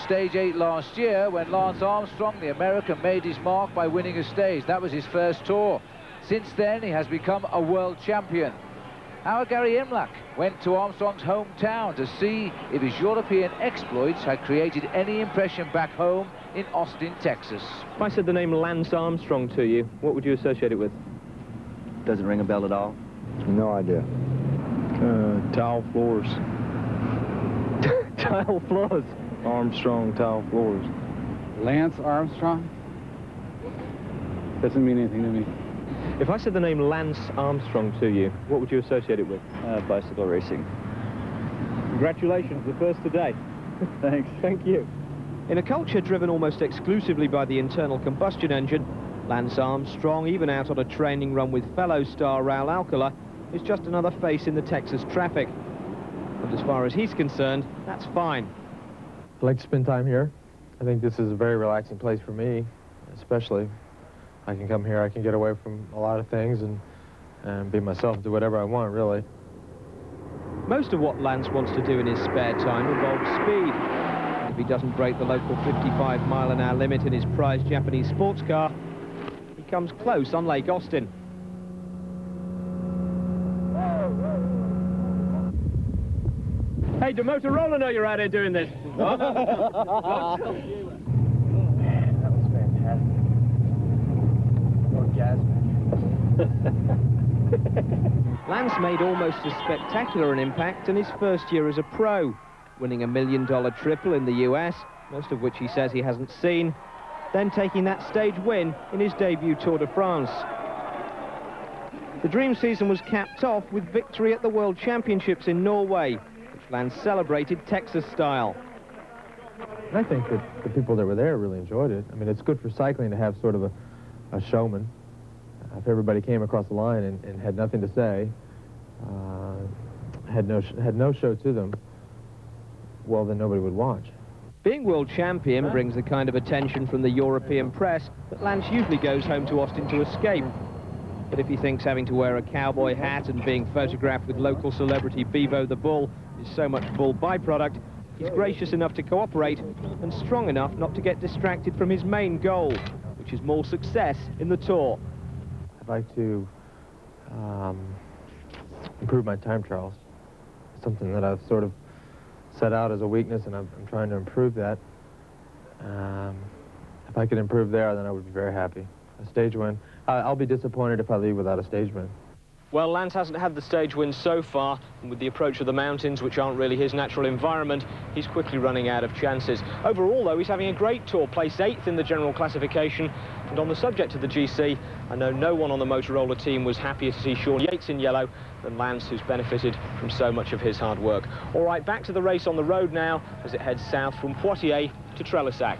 stage 8 last year when Lance Armstrong, the American, made his mark by winning a stage. That was his first tour. Since then, he has become a world champion. Our Gary Imlach went to Armstrong's hometown to see if his European exploits had created any impression back home in Austin, Texas. If I said the name Lance Armstrong to you, what would you associate it with? Doesn't ring a bell at all. No idea. Tile floors. Tile floors. Armstrong tile floors. Lance Armstrong? Doesn't mean anything to me. If I said the name Lance Armstrong to you, what would you associate it with? Bicycle racing. Congratulations, the first today. Thanks. Thank you. In a culture driven almost exclusively by the internal combustion engine, Lance Armstrong, even out on a training run with fellow star Raul Alcala, is just another face in the Texas traffic. And as far as he's concerned, that's fine. I like to spend time here. I think this is a very relaxing place for me, especially. I can come here, I can get away from a lot of things and be myself, do whatever I want, really. Most of what Lance wants to do in his spare time involves speed. And if he doesn't break the local 55-mile-an-hour limit in his prized Japanese sports car, he comes close on Lake Austin. Hey, do Motorola know you're out here doing this? Man, that was fantastic. Lance made almost as spectacular an impact in his first year as a pro, winning $1 million triple in the US, most of which he says he hasn't seen, then taking that stage win in his debut Tour de France. The dream season was capped off with victory at the World Championships in Norway, which Lance celebrated Texas style. And I think that the people that were there really enjoyed it. I mean, it's good for cycling to have sort of a showman. If everybody came across the line and had nothing to say, had no show to them, well, then nobody would watch. Being world champion brings the kind of attention from the European press that Lance usually goes home to Austin to escape. But if he thinks having to wear a cowboy hat and being photographed with local celebrity Bevo the Bull is so much bull byproduct, he's gracious enough to cooperate and strong enough not to get distracted from his main goal, which is more success in the Tour. I'd like to improve my time trials. It's something that I've sort of set out as a weakness, and I'm trying to improve that. If I could improve there, then I would be very happy. A stage win. I'll be disappointed if I leave without a stage win. Well, Lance hasn't had the stage win so far, and with the approach of the mountains, which aren't really his natural environment, he's quickly running out of chances. Overall, though, he's having a great tour, placed 8th in the general classification. And on the subject of the GC, I know no one on the Motorola team was happier to see Sean Yates in yellow than Lance, who's benefited from so much of his hard work. All right, back to the race on the road now, as it heads south from Poitiers to Trellissac.